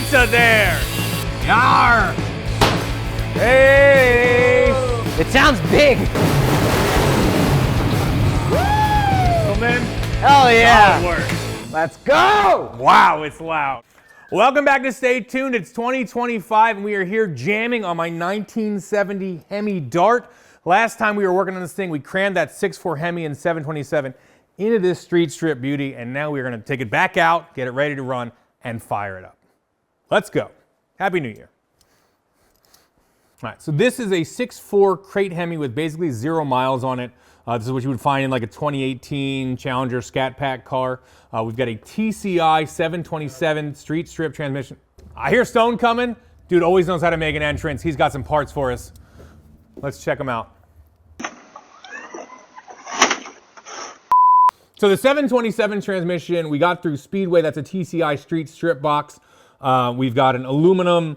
pizza there. Yar. Hey. It sounds big. Gentlemen. Hell yeah. Solid work. Let's go. Wow, it's loud. Welcome back to Stay Tuned. It's 2025 and we are here jamming on my 1970 Hemi Dart. Last time we were working on this thing, we crammed that 6.4 Hemi and 727 into this street strip beauty, and now we're gonna take it back out, get it ready to run, and fire it up. Let's go. Happy New Year. All right, so this is a 6.4 crate Hemi with basically 0 miles on it. This is what you would find in like a 2018 Challenger Scat Pack car. We've got a TCI 727 street strip transmission. I hear Stone coming. Dude always knows how to make an entrance. He's got some parts for us. Let's check them out. So the 727 transmission, we got through Speedway. That's a TCI street strip box. We've got an aluminum,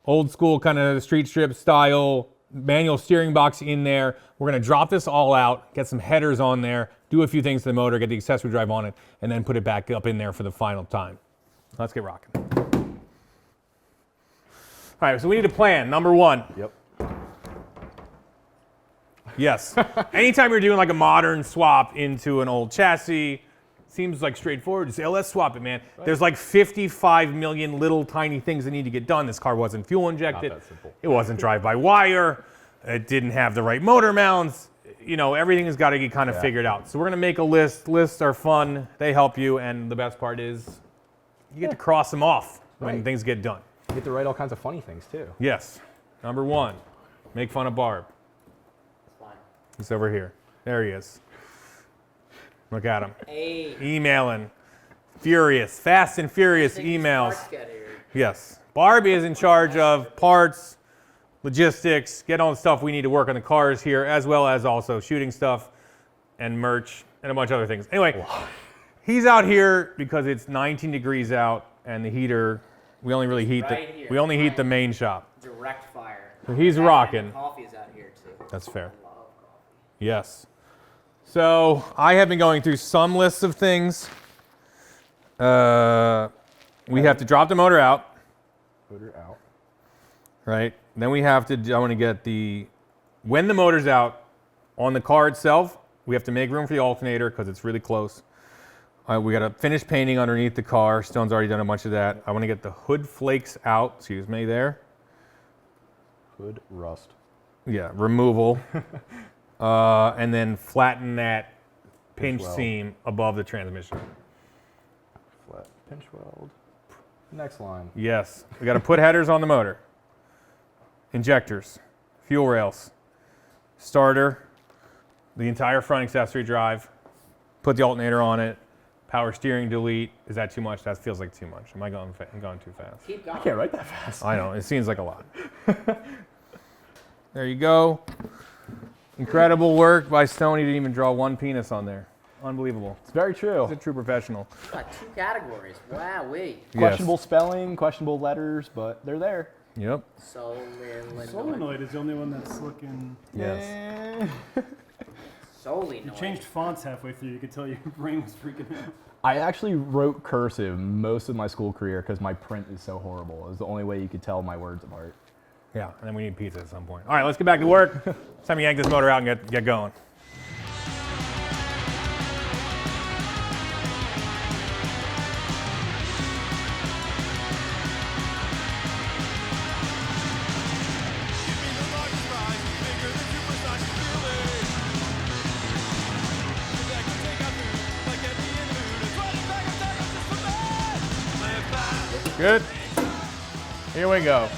old school kind of street strip style manual steering box in there. We're gonna drop this all out, get some headers on there, do a few things to the motor, get the accessory drive on it, and then put it back up in there for the final time. Let's get rocking. All right, so we need a plan. Number one. Yep. Yes. Anytime you're doing like a modern swap into an old chassis, seems like straightforward. You say, oh, let's swap it, man. Right. There's like 55 million little tiny things that need to get done. This car wasn't fuel injected. Not that simple. It wasn't drive-by-wire. It didn't have the right motor mounts. You know, everything has got to get kind of figured out. So we're going to make a list. Lists are fun. They help you. And the best part is you get to cross them off when things get done. You get to write all kinds of funny things, too. Yes. Number one, make fun of Barb. He's over here. There he is. Look at him. Hey. Emailing. Furious. Fast and furious emails. Yes. Barb is in charge of parts, logistics, get all the stuff we need to work on the cars here, as well as also shooting stuff and merch and a bunch of other things. Anyway, he's out here because it's 19 degrees out and the heater, we only really heat heat the main shop. Direct fire. So he's rocking. Coffee is out here too. That's fair. I love coffee. Yes. So I have been going through some lists of things. We have to drop the motor out. Motor out. Right. Then we have to, I want to get when the motor's out on the car itself, we have to make room for the alternator because it's really close. We got to finish painting underneath the car. Stone's already done a bunch of that. I want to get the hood flakes out. Excuse me there. Hood rust. Yeah, removal. And then flatten that pinch seam above the transmission. Flat pinch weld. Next line. Yes. We got to put headers on the motor. Injectors. Fuel rails. Starter. The entire front accessory drive. Put the alternator on it. Power steering delete. Is that too much? That feels like too much. Am I going too fast? Keep going. I can't write that fast. I know. It seems like a lot. There you go. Incredible work by Stone. He didn't even draw one penis on there. Unbelievable. It's very true. He's a true professional. We've got 2 categories. Wow, wait. Questionable spelling, questionable letters, but they're there. Yep. Solenoid is the only one that's looking... Yes. Solenoid. You changed fonts halfway through. You could tell your brain was freaking out. I actually wrote cursive most of my school career because my print is so horrible. It was the only way you could tell my words apart. Yeah, and then we need pizza at some point. All right, let's get back to work. It's time to yank this motor out and get going. Good. Here we go.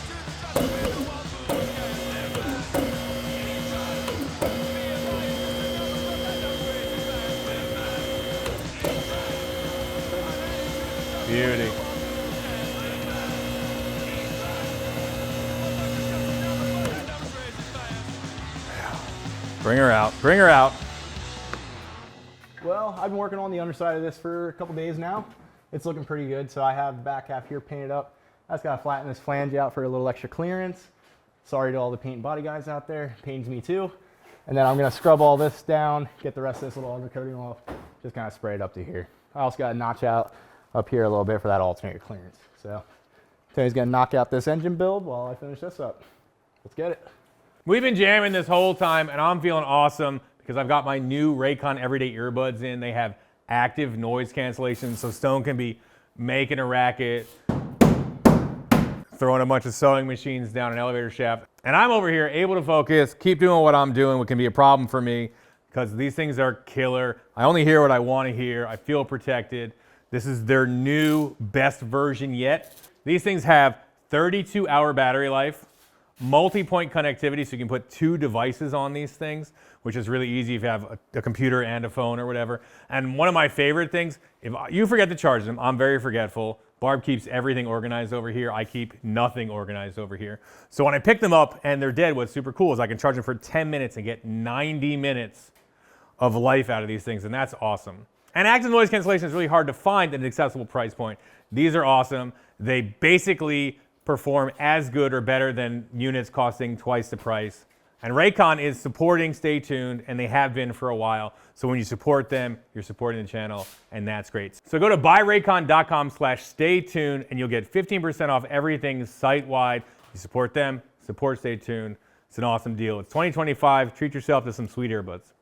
Beauty. Bring her out. Bring her out. Well, I've been working on the underside of this for a couple days now. It's looking pretty good. So I have the back half here painted up. I just got to flatten this flange out for a little extra clearance. Sorry to all the paint and body guys out there. Pains me too. And then I'm going to scrub all this down, get the rest of this little undercoating off, just kind of spray it up to here. I also got to notch out up here a little bit for that alternator clearance. So So he's gonna knock out this engine build while I finish this up. Let's get it. We've been jamming this whole time, and I'm feeling awesome because I've got my new Raycon Everyday earbuds in. They have active noise cancellation, so Stone can be making a racket, throwing a bunch of sewing machines down an elevator shaft. And I'm over here able to focus, keep doing what I'm doing, what can be a problem for me because these things are killer. I only hear what I want to hear. I feel protected. This is their new best version yet. These things have 32-hour battery life, multi-point connectivity, so you can put 2 devices on these things, which is really easy if you have a computer and a phone or whatever. And one of my favorite things, if you forget to charge them, I'm very forgetful. Barb keeps everything organized over here. I keep nothing organized over here. So when I pick them up and they're dead, what's super cool is I can charge them for 10 minutes and get 90 minutes of life out of these things, and that's awesome. And active noise cancellation is really hard to find at an accessible price point. These are awesome. They basically perform as good or better than units costing twice the price. And Raycon is supporting Stay Tuned, and they have been for a while. So when you support them, you're supporting the channel, and that's great. So go to buyraycon.com/staytuned, and you'll get 15% off everything site-wide. You support them, support Stay Tuned. It's an awesome deal. It's 2025. Treat yourself to some sweet earbuds.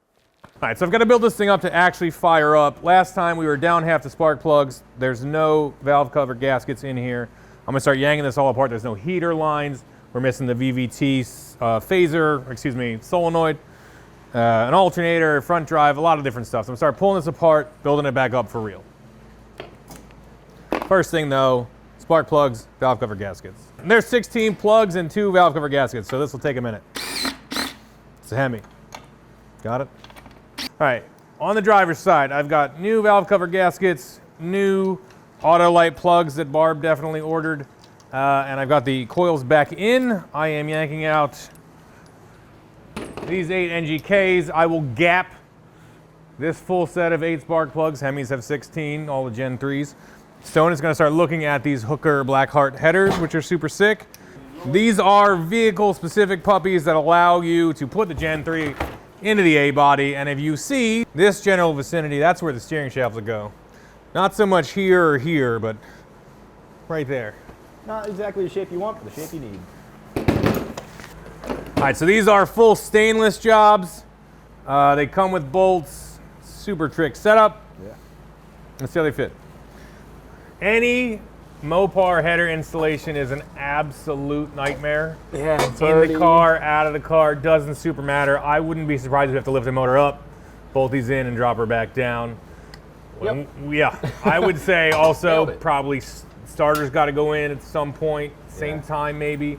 All right, so I've got to build this thing up to actually fire up. Last time we were down half the spark plugs. There's no valve cover gaskets in here. I'm gonna start yanking this all apart. There's no heater lines. We're missing the VVT solenoid, an alternator, front drive, a lot of different stuff. So I'm gonna start pulling this apart, building it back up for real. First thing though, spark plugs, valve cover gaskets. And there's 16 plugs and 2 valve cover gaskets, so this will take a minute. It's a Hemi. Got it? All right, on the driver's side, I've got new valve cover gaskets, new auto light plugs that Barb definitely ordered, and I've got the coils back in. I am yanking out these 8 NGKs. I will gap this full set of 8 spark plugs. Hemis have 16, all the Gen 3s. Stone is gonna start looking at these Hooker Blackheart headers, which are super sick. These are vehicle-specific puppies that allow you to put the Gen 3 into the A-body, and if you see this general vicinity, that's where the steering shaft will go. Not so much here or here, but right there. Not exactly the shape you want, but the shape you need. All right, so these are full stainless jobs. They come with bolts, super trick setup. Yeah. Let's see how they fit. Any Mopar header installation is an absolute nightmare. Yeah, it's in the car, out of the car, doesn't super matter. I wouldn't be surprised if you have to lift the motor up, bolt these in, and drop her back down. Yep. Yeah, I would say also probably starter's got to go in at some point, same time maybe.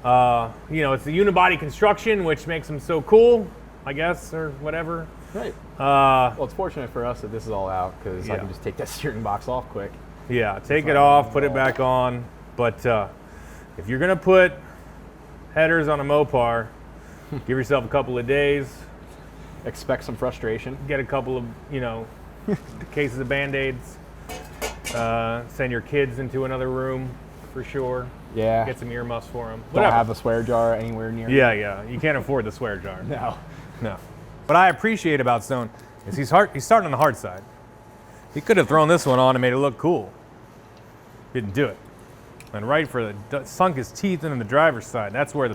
You know, it's the unibody construction, which makes them so cool, I guess, or whatever. Right. Well, it's fortunate for us that this is all out because I can just take that steering box off quick. Yeah, take it off, put it back on. But if you're gonna put headers on a Mopar, give yourself a couple of days. Expect some frustration. Get a couple of, you know, cases of Band-Aids. Send your kids into another room for sure. Yeah. Get some earmuffs for them. Don't have a swear jar anywhere near. Yeah. You can't afford the swear jar. No. What I appreciate about Stone is he's starting on the hard side. He could have thrown this one on and made it look cool. Didn't do it. And right for sunk his teeth into the driver's side. That's where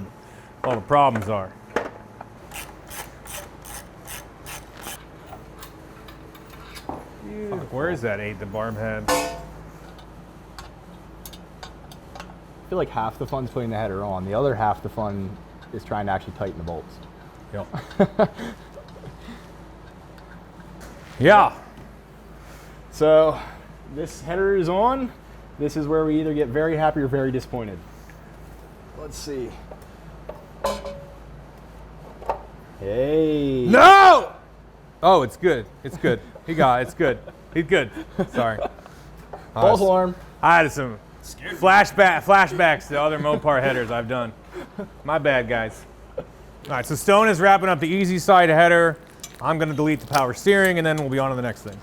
all the problems are. Fuck, where is that 8 that Barb had? I feel like half the fun's putting the header on. The other half the fun is trying to actually tighten the bolts. Yep. Yeah. So this header is on. This is where we either get very happy or very disappointed. Let's see. Hey. No! Oh, it's good. It's good. It's good. He's good. Sorry. False alarm. I had some flashbacks to other Mopar headers I've done. My bad, guys. All right, so Stone is wrapping up the easy side header. I'm going to delete the power steering, and then we'll be on to the next thing.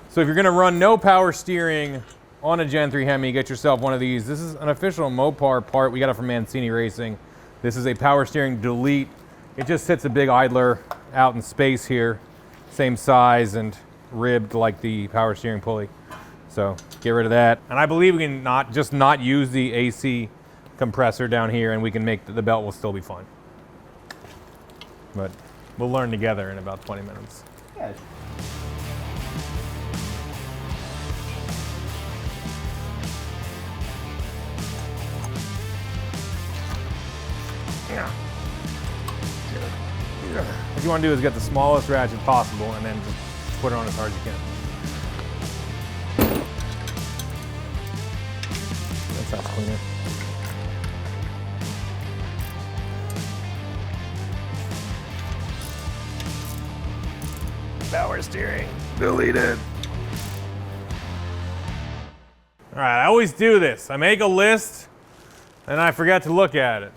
So if you're going to run no power steering on a Gen 3 Hemi, get yourself one of these. This is an official Mopar part. We got it from Mancini Racing. This is a power steering delete. It just sits a big idler out in space here, same size and ribbed like the power steering pulley. So get rid of that. And I believe we can not use the AC compressor down here, and we can make the belt will still be fine. But we'll learn together in about 20 minutes. Yeah. What you want to do is get the smallest ratchet possible and then just put it on as hard as you can. That sounds cleaner. Power steering, deleted. All right, I always do this. I make a list and I forget to look at it.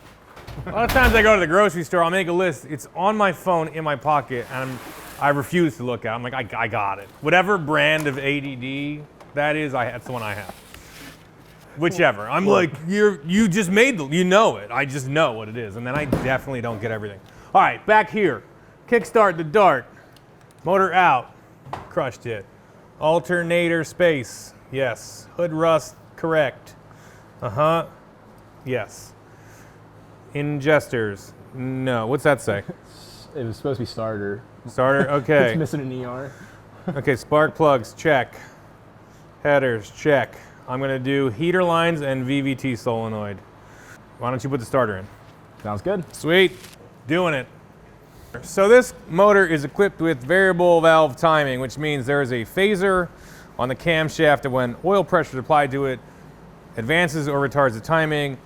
A lot of times I go to the grocery store, I'll make a list. It's on my phone in my pocket, and I refuse to look at it. I'm like, I got it. Whatever brand of ADD that is, that's the one I have. Whichever. I'm like, you just made you know it. I just know what it is, and then I definitely don't get everything. All right, back here. Kickstart the Dart. Motor out. Crushed it. Alternator space. Yes. Hood rust. Correct. Yes. Injectors. No. What's that say? It was supposed to be starter. Starter? Okay. It's missing an ER. Okay, spark plugs, check. Headers, check. I'm gonna do heater lines and VVT solenoid. Why don't you put the starter in? Sounds good. Sweet. Doing it. So this motor is equipped with variable valve timing, which means there is a phaser on the camshaft that when oil pressure is applied to it, advances or retards the timing.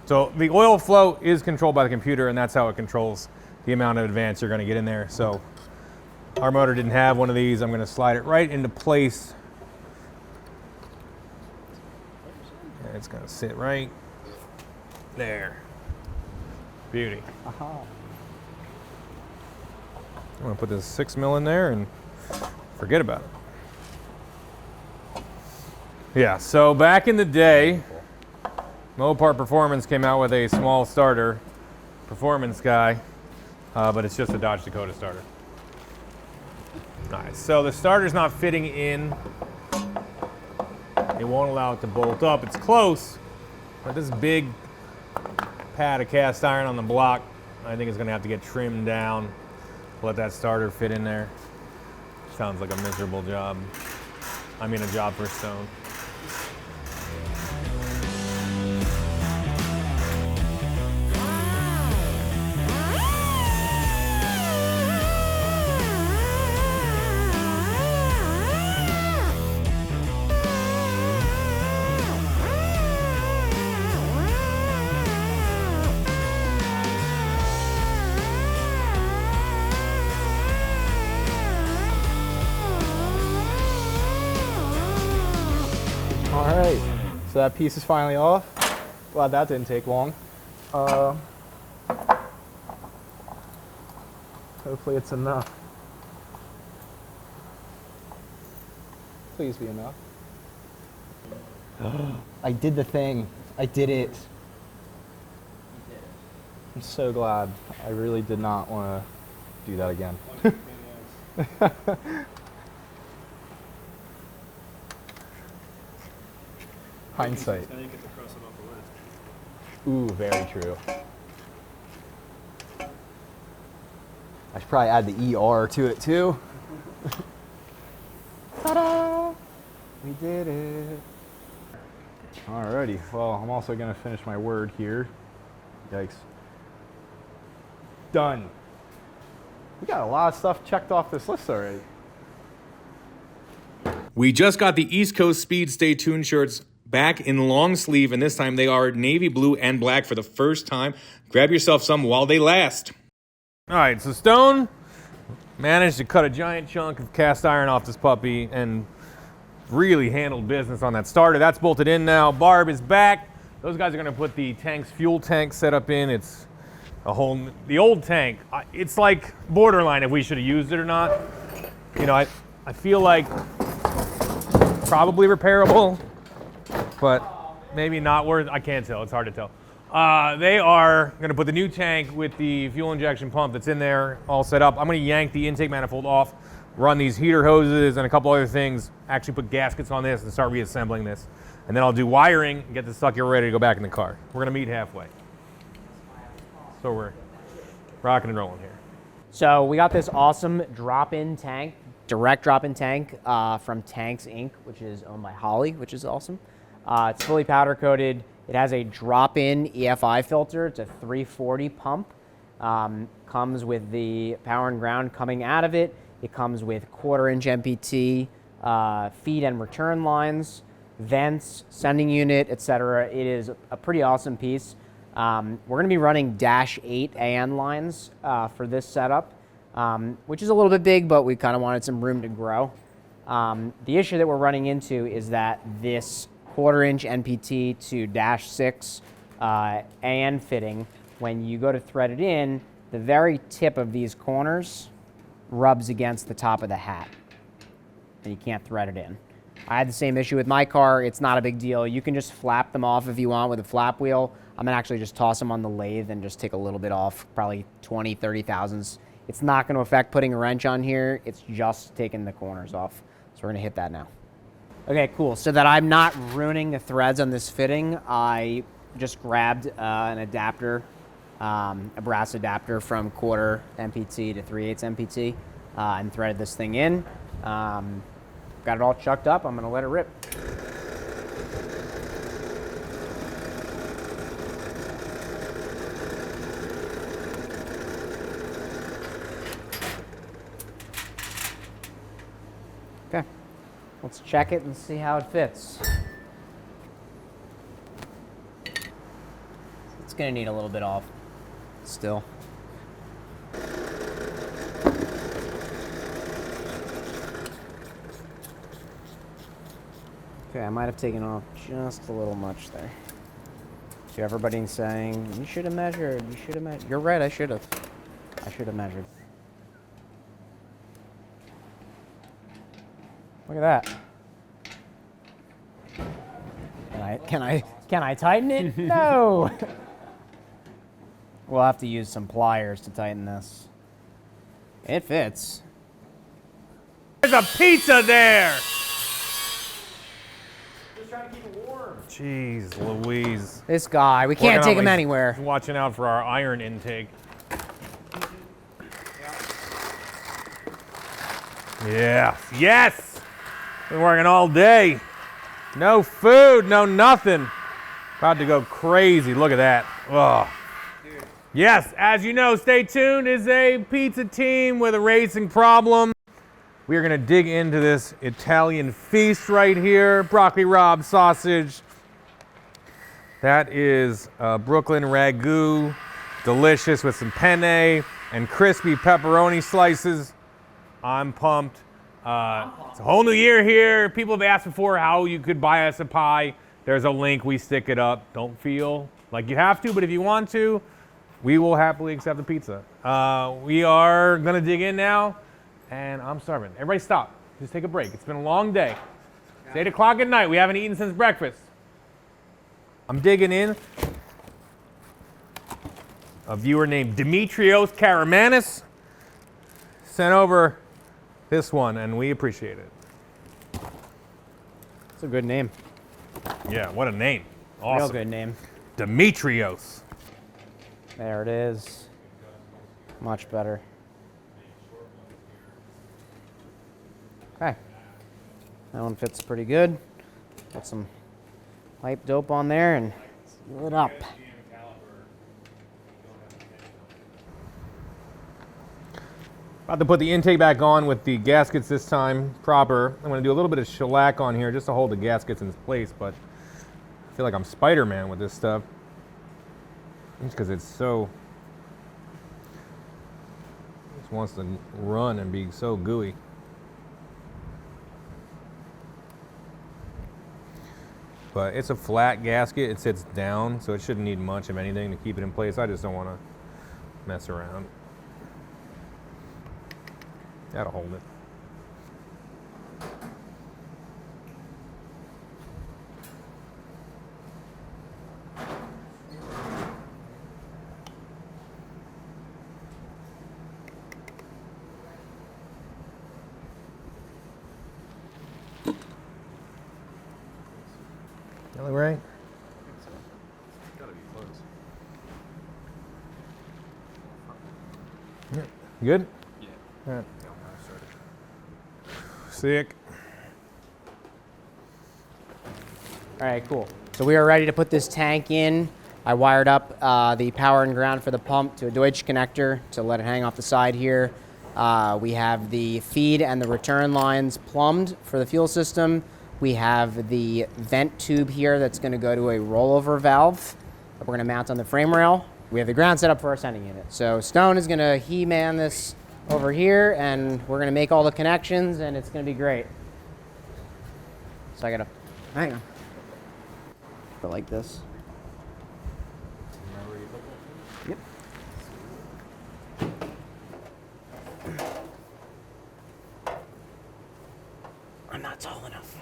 So the oil flow is controlled by the computer, and that's how it controls the amount of advance you're going to get in there. So our motor didn't have one of these. I'm going to slide it right into place. And it's going to sit right there. Beauty. I'm going to put this 6 mil in there and forget about it. Yeah, so back in the day, Mopar Performance came out with a small starter, performance guy, but it's just a Dodge Dakota starter. Nice. So the starter's not fitting in. It won't allow it to bolt up. It's close, but this big pad of cast iron on the block, I think is going to have to get trimmed down. Let that starter fit in there. Sounds like a miserable job. I mean, a job for stone. All right, so that piece is finally off. Glad that didn't take long. Hopefully it's enough. Please be enough. I did the thing. I did it. I'm so glad. I really did not want to do that again. Hindsight. Ooh, very true. I should probably add the ER to it too. Ta-da! We did it. Alrighty, well, I'm also gonna finish my word here. Yikes. Done. We got a lot of stuff checked off this list already. We just got the East Coast Speed Stay Tuned shirts back in long sleeve, and this time they are navy blue and black for the first time. Grab yourself some while they last. All right, so Stone managed to cut a giant chunk of cast iron off this puppy and really handled business on that starter. That's bolted in now. Barb is back. Those guys are gonna put the tank's fuel tank setup in. It's the old tank, it's like borderline if we should have used it or not. You know, I feel like probably repairable, but maybe not worth, I can't tell, it's hard to tell. They are gonna put the new tank with the fuel injection pump that's in there all set up. I'm gonna yank the intake manifold off, run these heater hoses and a couple other things, actually put gaskets on this and start reassembling this. And then I'll do wiring and get the sucker ready to go back in the car. We're gonna meet halfway. So we're rocking and rolling here. So we got this awesome drop-in tank, direct drop-in tank from Tanks Inc., which is owned by Holly, which is awesome. It's fully powder coated. It has a drop-in EFI filter. It's a 340 pump. Comes with the power and ground coming out of it. It comes with 1/4-inch MPT feed and return lines, vents, sending unit, etc. It is a pretty awesome piece. We're going to be running -8 AN lines for this setup, which is a little bit big, but we kind of wanted some room to grow. The issue that we're running into is that this 1/4-inch NPT to -6 AN fitting, when you go to thread it in, the very tip of these corners rubs against the top of the hat, and you can't thread it in. I had the same issue with my car. It's not a big deal. You can just flap them off if you want with a flap wheel. I'm gonna actually just toss them on the lathe and just take a little bit off, probably 20, 30 thousandths. It's not gonna affect putting a wrench on here. It's just taking the corners off. So we're gonna hit that now. Okay, cool. So that I'm not ruining the threads on this fitting, I just grabbed an adapter, a brass adapter from 1/4 MPT to 3/8 MPT and threaded this thing in. Got it all chucked up. I'm gonna let it rip. Okay, let's check it and see how it fits. It's gonna need a little bit off still. Okay, I might have taken off just a little much there. So everybody's saying, you should have measured, you should have measured. You're right, I should have. I should have measured. Look at that. Can I tighten it? No. We'll have to use some pliers to tighten this. It fits. There's a pizza there! Trying to keep it warm. Jeez Louise. This guy, we can't take him anywhere. Watching out for our iron intake. Yeah. Yes! Been working all day. No food, no nothing. About to go crazy. Look at that. Oh. Yes, as you know, Stay Tuned is a pizza team with a racing problem. We are going to dig into this Italian feast right here. Broccoli rabe sausage. That is Brooklyn ragu. Delicious with some penne and crispy pepperoni slices. I'm pumped. It's a whole new year here. People have asked before how you could buy us a pie. There's a link. We stick it up. Don't feel like you have to, but if you want to, we will happily accept the pizza. We are going to dig in now. And I'm starving. Everybody stop. Just take a break. It's been a long day. It's 8 o'clock at night. We haven't eaten since breakfast. I'm digging in. A viewer named Demetrios Karamanis sent over this one, and we appreciate it. It's a good name. Yeah, what a name. Awesome. Real good name. Demetrios. There it is. Much better. Okay, that one fits pretty good. Got some pipe dope on there and seal it up. About to put the intake back on with the gaskets this time proper. I'm going to do a little bit of shellac on here just to hold the gaskets in place, but I feel like I'm Spider-Man with this stuff. Just because it's so... It just wants to run and be so gooey. But it's a flat gasket. It sits down, so it shouldn't need much of anything to keep it in place. I just don't want to mess around. That'll hold it. You good? Yeah. All right. Sick. All right, cool. So we are ready to put this tank in. I wired up the power and ground for the pump to a Deutsch connector to let it hang off the side here. We have the feed and the return lines plumbed for the fuel system. We have the vent tube here that's going to go to a rollover valve that we're going to mount on the frame rail. We have the ground set up for our sending unit. So Stone is going to He-Man this over here, and we're going to make all the connections, and it's going to be great. So I got to hang on. Go like this. Yep. I'm not tall enough.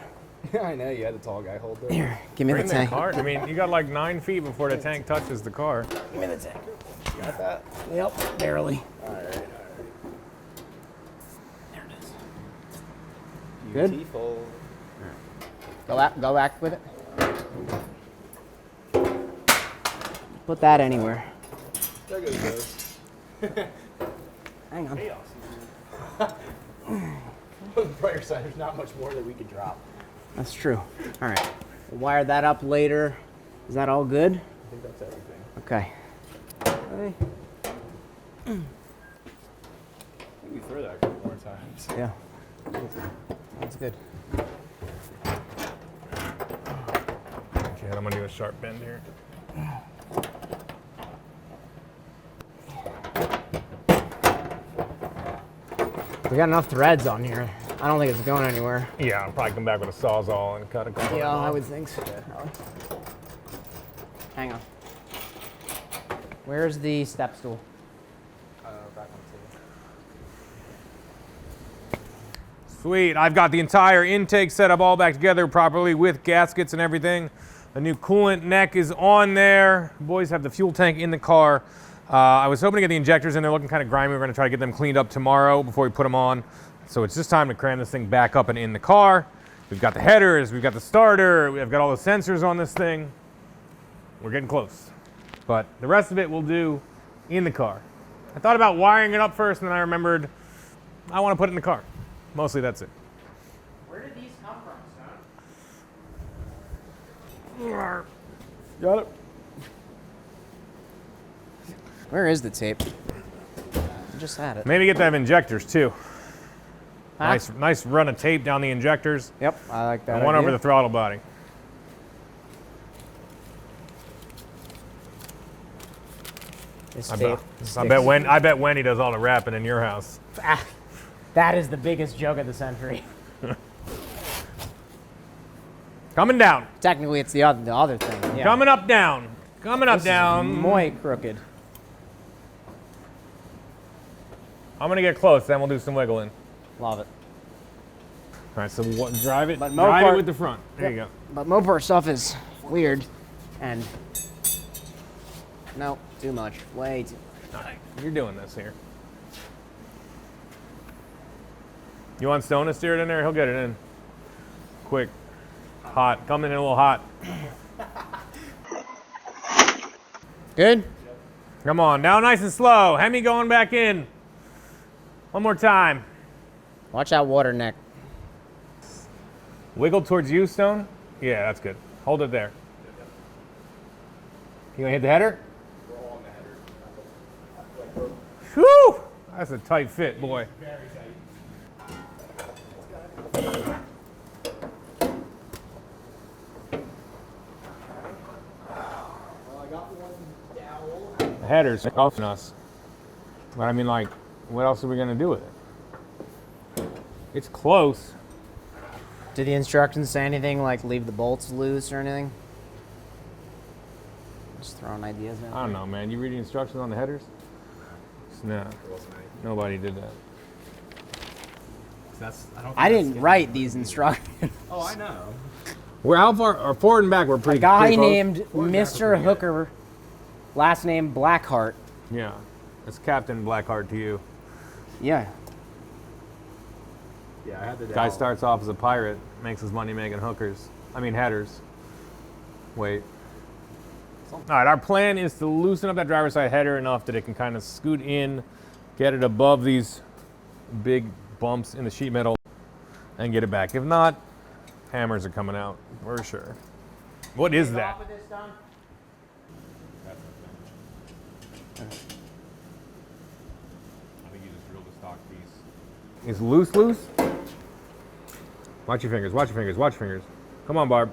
I know, you had the tall guy hold it. Here, give me the Bring that tank. car. I mean, you got like 9 feet before the tank touches the car. Give me the tank. You got that? Yep, barely. All right. There it is. Good? Beautiful. Go back with it. Put that anywhere. There goes those. Hang on. On the brighter side, there's not much more that we could drop. That's true. All right. We'll wire that up later. Is that all good? I think that's everything. Okay. Okay. I think we throw that a couple more times. Yeah. That's good. Okay, I'm gonna do a sharp bend here. We got enough threads on here. I don't think it's going anywhere. Yeah, I'll probably come back with a Sawzall and cut a couple. Yeah, I would think so. Hang on. Where's the step stool? Back on the table. Sweet. I've got the entire intake set up all back together properly with gaskets and everything. The new coolant neck is on there. Boys have the fuel tank in the car. I was hoping to get the injectors in. They're looking kind of grimy. We're going to try to get them cleaned up tomorrow before we put them on. So it's just time to cram this thing back up and in the car. We've got the headers. We've got the starter. We've got all the sensors on this thing. We're getting close. But the rest of it we'll do in the car. I thought about wiring it up first, and then I remembered I want to put it in the car. Mostly that's it. Where did these come from, Stone? Got it. Where is the tape? I just had it. Maybe get to have injectors too. Huh? Nice run of tape down the injectors. Yep, I like that. And one idea. over the throttle body. This I tape bet, sticks. I bet Wendy does all the wrapping in your house. Ah, that is the biggest joke of the century. Coming down. Technically, it's the other thing. Yeah. Coming up down. Coming up This down. is muy crooked. I'm gonna get close, then we'll do some wiggling. Love it. All right, so drive it. But Drive it Mopar- with the front. There you go. But Mopar stuff is weird, and no, too much. Way too much. All right, you're doing this here. You want Stone to steer it in there? He'll get it in. Quick. Hot. Coming in a little hot. Good? Come on, now nice and slow. Hemi going back in. One more time. Watch that water neck. Wiggle towards you, Stone. Yeah, that's good. Hold it there. You gonna hit the header? Roll on the header. Whew! That's a tight fit, boy. Very tight. Well, I got one dowel. The header's off us. But I mean, like, what else are we gonna do with it? It's close. Did the instructions say anything like leave the bolts loose or anything? Just throwing ideas out. I don't know, man. You read the instructions on the headers? No, nobody did that. I didn't write these instructions. Oh, I know. We're how far? Or forward and back, we're pretty. A guy pretty close. named Mr. Hooker, last name Blackheart. Yeah, it's Captain Blackheart to you. Yeah. Yeah, I had the dowel. Guy starts off as a pirate, makes his money making hookers. I mean headers. Wait. All right, our plan is to loosen up that driver's side header enough that it can kind of scoot in, get it above these big bumps in the sheet metal and get it back. If not, hammers are coming out for sure. What is that? I think you just drilled a stock piece. Is loose? Watch your fingers, watch your fingers, watch your fingers. Come on, Barb.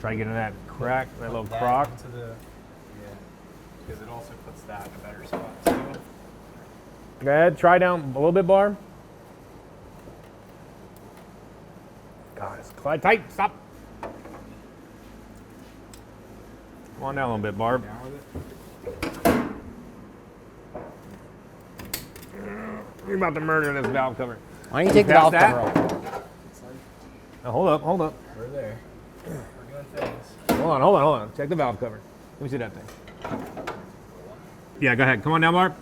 Try to get in that crack, that little crock. Yeah, because it also puts that in a better spot too. Go ahead, try down a little bit, Barb. God, it's tight, stop. Come on down a little bit, Barb. You're about to murder this valve cover. Why don't you take the valve Past cover off? Now, hold up. We're there. We're doing things. Hold on. Check the valve cover. Let me see that thing. Yeah, go ahead. Come on down, Barb.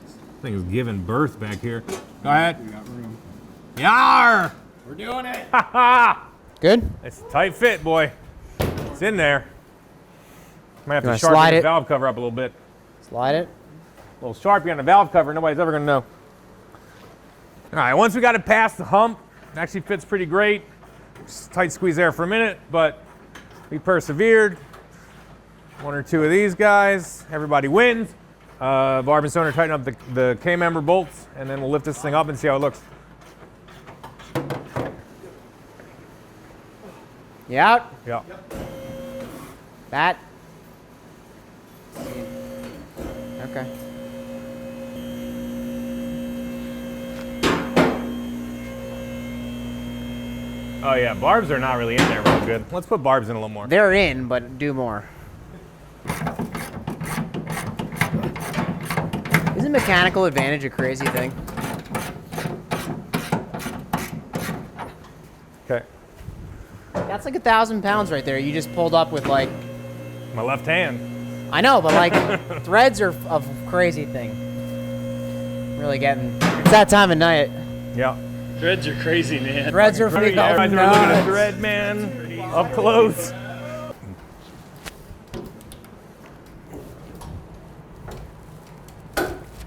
This thing is giving birth back here. Go ahead. We got room. Yar! We're doing it. Ha ha! Good? It's a tight fit, boy. It's in there. Might have You to wanna sharpen slide the it? valve cover up a little bit. Slide it. A little Sharpie on the valve cover. Nobody's ever going to know. All right, once we got it past the hump, it actually fits pretty great. Just tight squeeze there for a minute, but we persevered. One or two of these guys, everybody wins. Barb and Stoner tighten up the K-member bolts, and then we'll lift this thing up and see how it looks. You out? Yeah. That. Okay. Oh yeah, barbs are not really in there real good. Let's put barbs in a little more. They're in, but do more. Isn't mechanical advantage a crazy thing? Okay. That's like 1,000 pounds right there. You just pulled up with like, My left hand. I know, but like threads are a crazy thing. Really getting, it's that time of night. Yeah. Threads are crazy, man. Threads are Pretty, freaking everybody's looking at nuts. thread, man. Up close.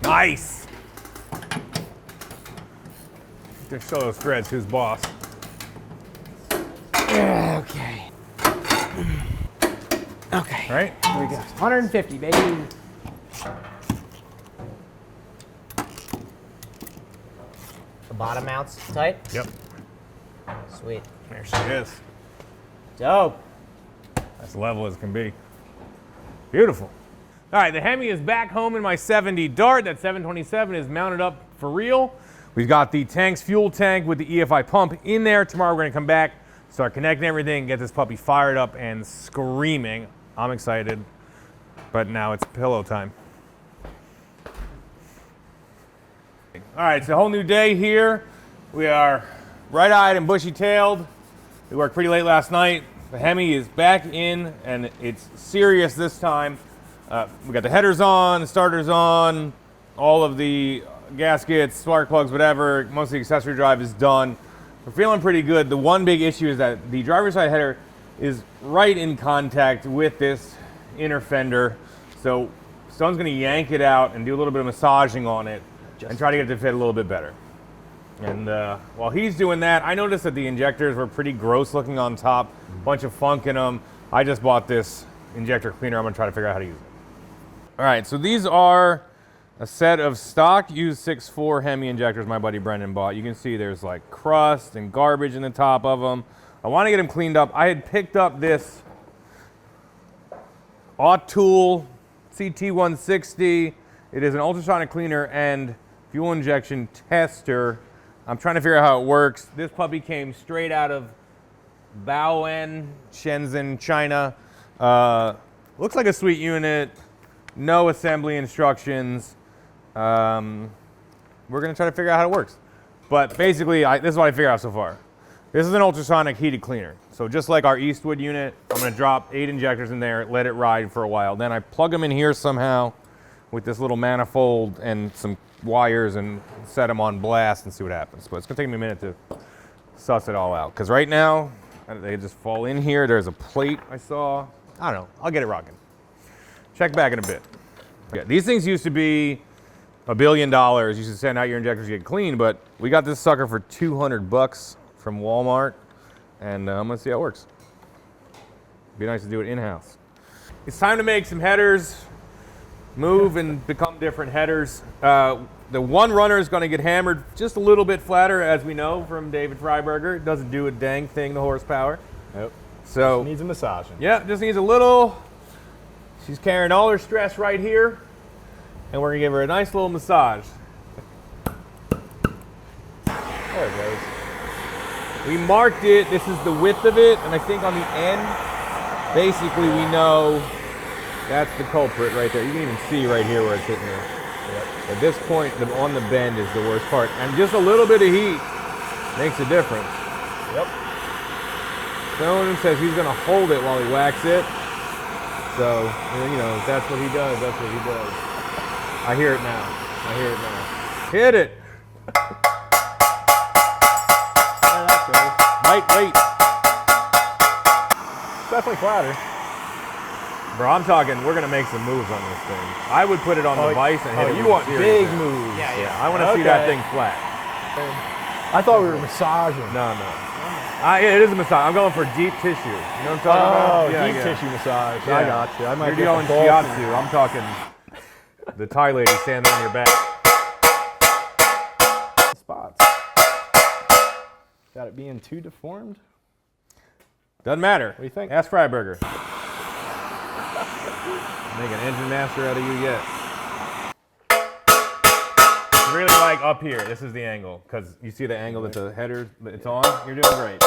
Nice. Just show those threads who's boss. Okay. Okay. All right? Here we go. 150, baby. The bottom mounts tight? Yep. Sweet. There she is. Dope. As level as can be. Beautiful. All right, the Hemi is back home in my 70 Dart. That 727 is mounted up for real. We've got the tank's fuel tank with the EFI pump in there. Tomorrow we're gonna come back, start connecting everything, get this puppy fired up and screaming. I'm excited, but now it's pillow time. All right, it's a whole new day here. We are bright-eyed and bushy-tailed. We worked pretty late last night. The Hemi is back in, and it's serious this time. We got the headers on, the starters on, all of the gaskets, spark plugs, whatever. Most of the accessory drive is done. We're feeling pretty good. The one big issue is that the driver's side header is right in contact with this inner fender. So Stone's gonna yank it out and do a little bit of massaging on it and try to get it to fit a little bit better. And while he's doing that, I noticed that the injectors were pretty gross looking on top, bunch of funk in them. I just bought this injector cleaner. I'm gonna try to figure out how to use it. All right, so these are a set of stock used 6.4 Hemi injectors my buddy Brendan bought. You can see there's like crust and garbage in the top of them. I want to get them cleaned up. I had picked up this Autool CT160. It is an ultrasonic cleaner and fuel injection tester. I'm trying to figure out how it works. This puppy came straight out of Baoan, Shenzhen, China. Looks like a sweet unit. No assembly instructions. We're gonna try to figure out how it works. But basically, this is what I figured out so far. This is an ultrasonic heated cleaner. So just like our Eastwood unit, I'm gonna drop 8 injectors in there, let it ride for a while. Then I plug them in here somehow with this little manifold and some wires and set them on blast and see what happens. But it's gonna take me a minute to suss it all out. Because right now, they just fall in here. There's a plate I saw I don't know. I'll get it rocking. Check back in a bit. Yeah, these things used to be $1 billion. You should send out your injectors to get clean, but we got this sucker for 200 bucks from Walmart, and I'm gonna see how it works. Be nice to do it in-house. It's time to make some headers, move and become different headers. The one runner is gonna get hammered just a little bit flatter, as we know from David Freiberger. It doesn't do a dang thing, the horsepower. Nope. So Just needs a massaging. yeah, just needs a little. She's carrying all her stress right here, and we're gonna give her a nice little massage. There it goes. We marked it, this is the width of it, and I think on the end, basically we know that's the culprit right there. You can even see right here where it's hitting her. Yep. At this point, on the bend is the worst part. And just a little bit of heat makes a difference. Yep. Stone says he's gonna hold it while he whacks it. So, you know, if that's what he does, that's what he does. I hear it now. I hear it now. Hit it. There that goes. Might wait. Definitely flatter. Bro, I'm talking, we're gonna make some moves on this thing. I would put it on the vise and hit it you with want serious big hand. moves. Yeah, I wanna see that thing flat. I thought we were massaging. No. Yeah, it is a massage. I'm going for deep tissue. You know what I'm talking about? Oh, deep tissue massage. Yeah. I got you. I might You're get going the ball shiatsu. I'm talking the Thai lady standing on your back. spots. Got it being too deformed? Doesn't matter. What do you think? Ask Freiberger. Make an engine master out of you yet. Really like up here. This is the angle, because you see the angle that the header it's on. You're doing great.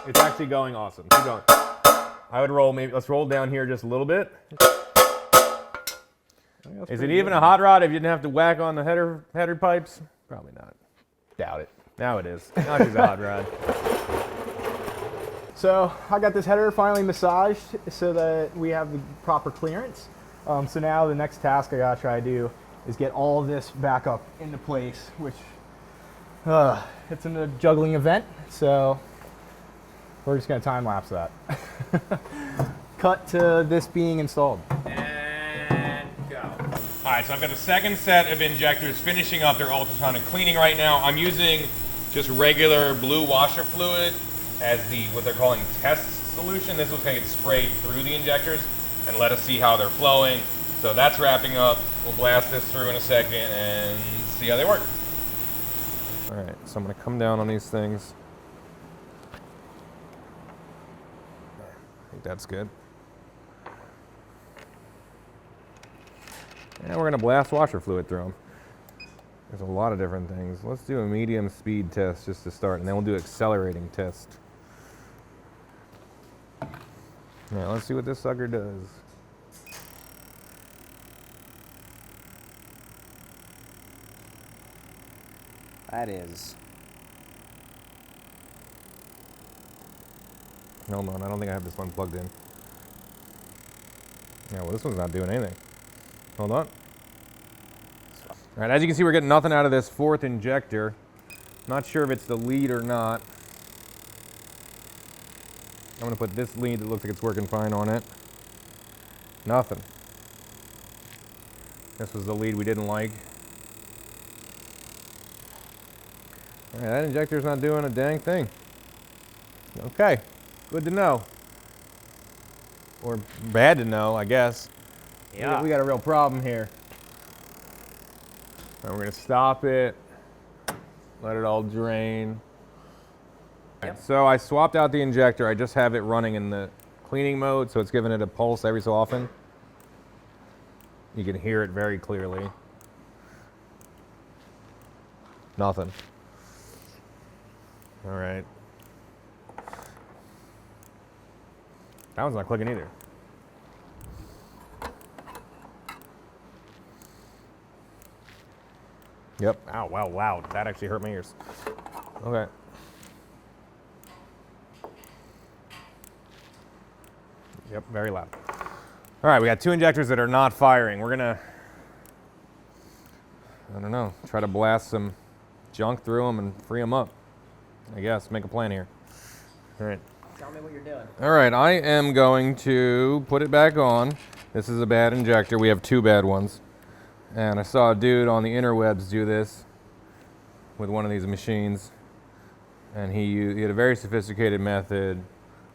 It's actually going awesome. Keep going. I would roll let's roll down here just a little bit. Is it even a hot rod if you didn't have to whack on the header pipes? Probably not. Doubt it. Now it is. Now she's a hot rod. So I got this header finally massaged so that we have the proper clearance. So now the next task I gotta try to do is get all of this back up into place, which it's a juggling event. So we're just gonna time lapse that. Cut to this being installed. And go. All right, so I've got the second set of injectors finishing up their ultrasonic cleaning right now. I'm using just regular blue washer fluid as what they're calling test solution. This was gonna get sprayed through the injectors and let us see how they're flowing. So that's wrapping up. We'll blast this through in a second and see how they work. All right, so I'm gonna come down on these things. I think that's good. And we're gonna blast washer fluid through them. There's a lot of different things. Let's do a medium speed test just to start, and then we'll do accelerating test. All right, let's see what this sucker does. That is. Hold on, I don't think I have this one plugged in. Yeah, well, this one's not doing anything. Hold on. All right, as you can see, we're getting nothing out of this fourth injector. Not sure if it's the lead or not. I'm gonna put this lead that looks like it's working fine on it. Nothing. This was the lead we didn't like. All right, that injector's not doing a dang thing. Okay, good to know. Or bad to know, I guess. Yeah. We got a real problem here. And we're gonna stop it, let it all drain. Yep. So I swapped out the injector. I just have it running in the cleaning mode, so it's giving it a pulse every so often. You can hear it very clearly. Nothing. All right. That one's not clicking either. Yep. Ow, wow, wow. That actually hurt my ears. Okay. Yep, very loud. All right, we got two injectors that are not firing. We're gonna, I don't know, try to blast some junk through them and free them up. I guess, make a plan here. All right. Tell me what you're doing. All right, I am going to put it back on. This is a bad injector. We have two bad ones. And I saw a dude on the interwebs do this with one of these machines. And he had a very sophisticated method.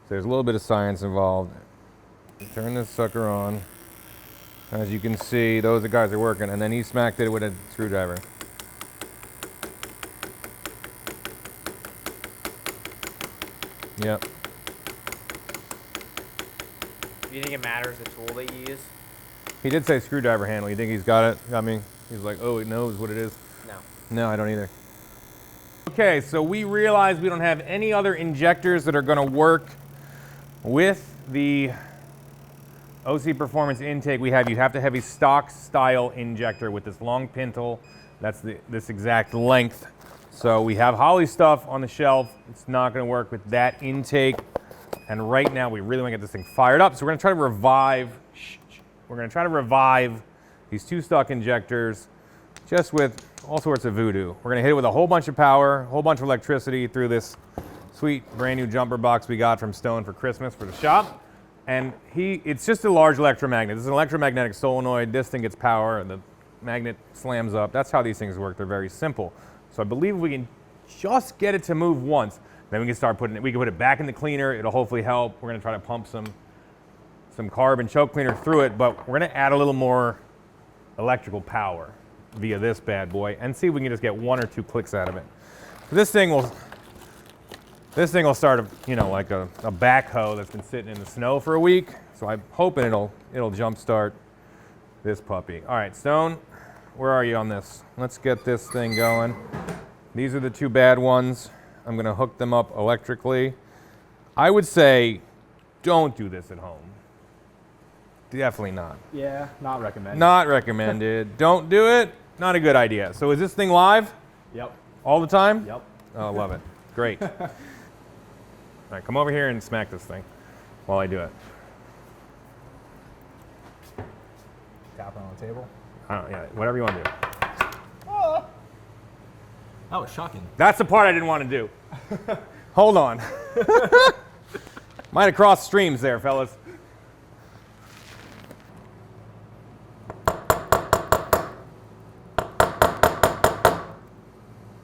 So there's a little bit of science involved. Turn this sucker on. As you can see, those guys are working. And then he smacked it with a screwdriver. Yep. Do you think it matters the tool that you use? He did say screwdriver handle. You think he's got it? I mean, he's like, oh, it knows what it is. No. No, I don't either. Okay, so we realize we don't have any other injectors that are going to work with the OC Performance intake we have. You have to have a stock style injector with this long pintle. That's this exact length. So we have Holley stuff on the shelf. It's not going to work with that intake. And right now we really want to get this thing fired up. So we're going to try to revive these two stock injectors just with all sorts of voodoo. We're going to hit it with a whole bunch of power, a whole bunch of electricity through this sweet brand new jumper box we got from Stone for Christmas for the shop. And it's just a large electromagnet. This is an electromagnetic solenoid. This thing gets power and the magnet slams up. That's how these things work. They're very simple. So I believe we can just get it to move once. Then we can start putting it, we can put it back in the cleaner. It'll hopefully help. We're going to try to pump some carb and choke cleaner through it, but we're going to add a little more electrical power via this bad boy and see if we can just get 1 or 2 clicks out of it. So this thing will start, like a backhoe that's been sitting in the snow for a week. So I'm hoping it'll jumpstart this puppy. All right, Stone, where are you on this? Let's get this thing going. These are the two bad ones. I'm going to hook them up electrically. I would say don't do this at home. Definitely not. Yeah, not recommended. Not recommended. Don't do it. Not a good idea. So is this thing live? Yep. All the time? Yep. Oh, love it. Great. All right, come over here and smack this thing while I do it. Tap it on the table. Yeah, whatever you want to do. Oh. That was shocking. That's the part I didn't want to do. Hold on. Might have crossed streams there, fellas.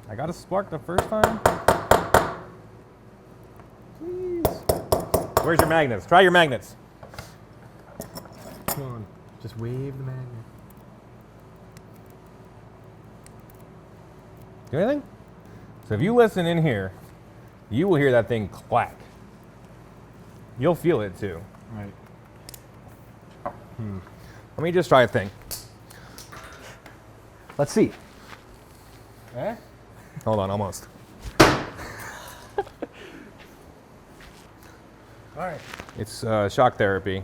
I got a spark the first time. Please. Where's your magnets? Try your magnets. Come on. Just wave the magnet. Do anything? So if you listen in here, you will hear that thing clack. You'll feel it too. Right. Let me just try a thing. Let's see. Eh? Hold on, almost. All right. It's shock therapy.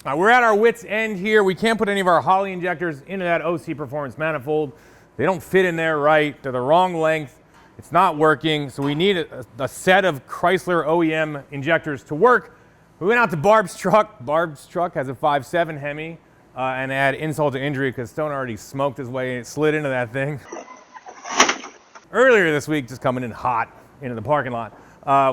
We're at our wit's end here. We can't put any of our Holley injectors into that OC Performance manifold. They don't fit in there right. They're the wrong length. It's not working. So we need a set of Chrysler OEM injectors to work. We went out to Barb's truck. Barb's truck has a 5.7 Hemi and add insult to injury because Stone already smoked his way and slid into that thing. Earlier this week, just coming in hot into the parking lot,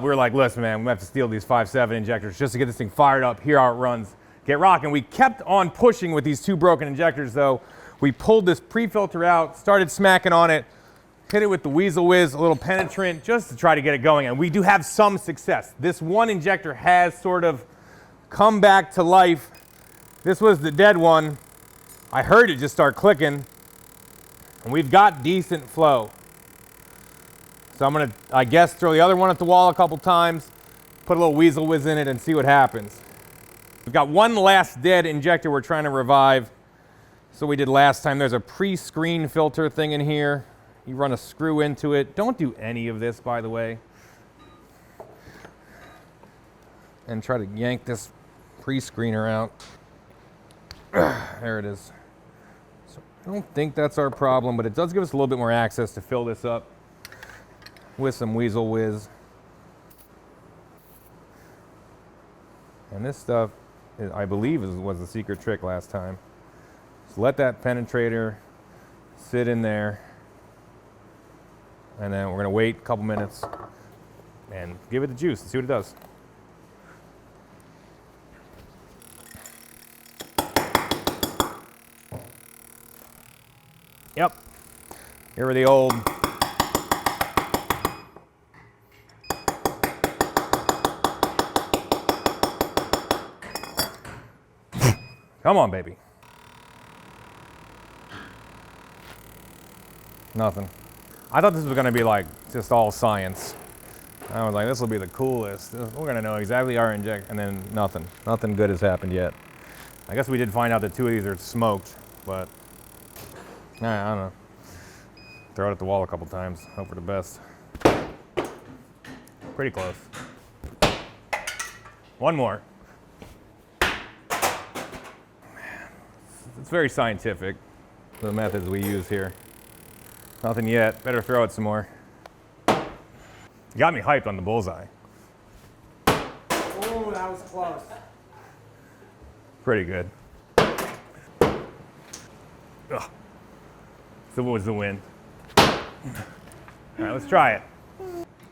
we were like, listen, man, we have to steal these 5.7 injectors just to get this thing fired up, hear how it runs, get rocking. We kept on pushing with these two broken injectors, though. We pulled this pre-filter out, started smacking on it, hit it with the Weasel Whiz, a little penetrant, just to try to get it going. And we do have some success. This one injector has sort of come back to life. This was the dead one. I heard it just start clicking. And we've got decent flow. So I'm going to, I guess, throw the other one at the wall a couple times, put a little Weasel Whiz in it, and see what happens. We've got one last dead injector we're trying to revive. So we did last time. There's a pre-screen filter thing in here. You run a screw into it. Don't do any of this, by the way. And try to yank this pre-screener out. There it is. So I don't think that's our problem, but it does give us a little bit more access to fill this up with some Weasel Whiz. And this stuff, I believe, was the secret trick last time. So let that penetrator sit in there. And then we're going to wait a couple minutes. and give it the juice and see what it does. Yep. Here are the old come on, baby. Nothing. I thought this was gonna be like just all science. I was like, this will be the coolest. We're gonna know exactly our inject, and then nothing. Nothing good has happened yet. I guess we did find out that 2 of these are smoked, but I don't know. Throw it at the wall a couple times, hope for the best. Pretty close. One more. It's very scientific, the methods we use here. Nothing yet. Better throw it some more. You got me hyped on the bullseye. Oh, that was close. Pretty good. Ugh. So what was the win? All right, let's try it.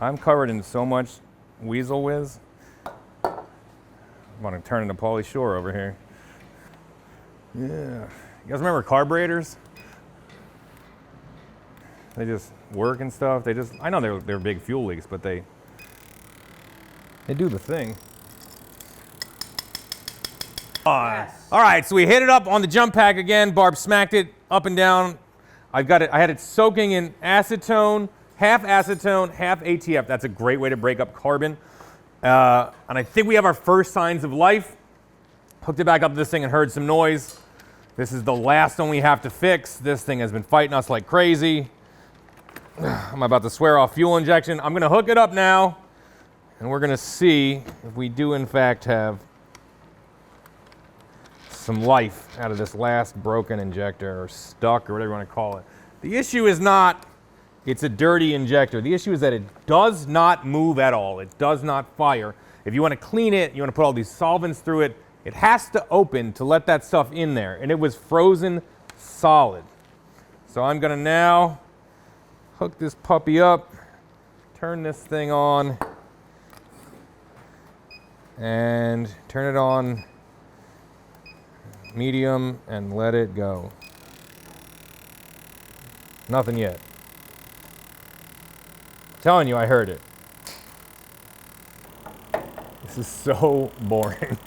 I'm covered in so much weasel whiz. I want to turn into Pauly Shore over here. Yeah. You guys remember carburetors? They just work and stuff. They just, I know they're big fuel leaks, but they do the thing. Yes. All right, so we hit it up on the jump pack again. Barb smacked it up and down. I had it soaking in acetone, half ATF. That's a great way to break up carbon. And I think we have our first signs of life. Hooked it back up to this thing and heard some noise. This is the last one we have to fix. This thing has been fighting us like crazy. I'm about to swear off fuel injection. I'm gonna hook it up now, and we're gonna see if we do in fact have some life out of this last broken injector, or stuck, or whatever you want to call it. The issue is not it's a dirty injector. The issue is that it does not move at all. It does not fire. If you want to clean it, you want to put all these solvents through it, it has to open to let that stuff in there, and it was frozen solid. So I'm gonna now hook this puppy up, turn this thing on, and turn it on medium and let it go. Nothing yet. I'm telling you, I heard it. This is so boring.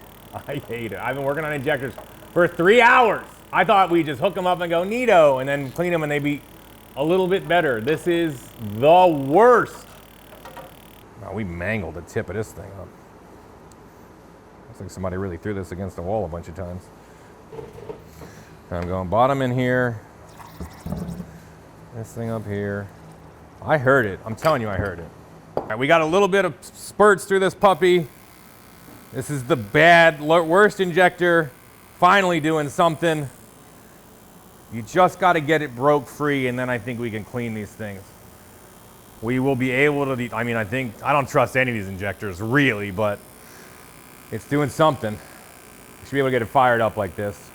I hate it. I've been working on injectors for 3 hours. I thought we'd just hook them up and go neato and then clean them and they'd be a little bit better. This is the worst. Oh, we mangled the tip of this thing up. Looks like somebody really threw this against the wall a bunch of times. I'm going bottom in here. This thing up here. I heard it. I'm telling you, I heard it. All right, we got a little bit of spurts through this puppy. This is the worst injector. Finally doing something. You just got to get it broke free, and then I think we can clean these things. We will be able to, I don't trust any of these injectors, really, but it's doing something. Should be able to get it fired up like this.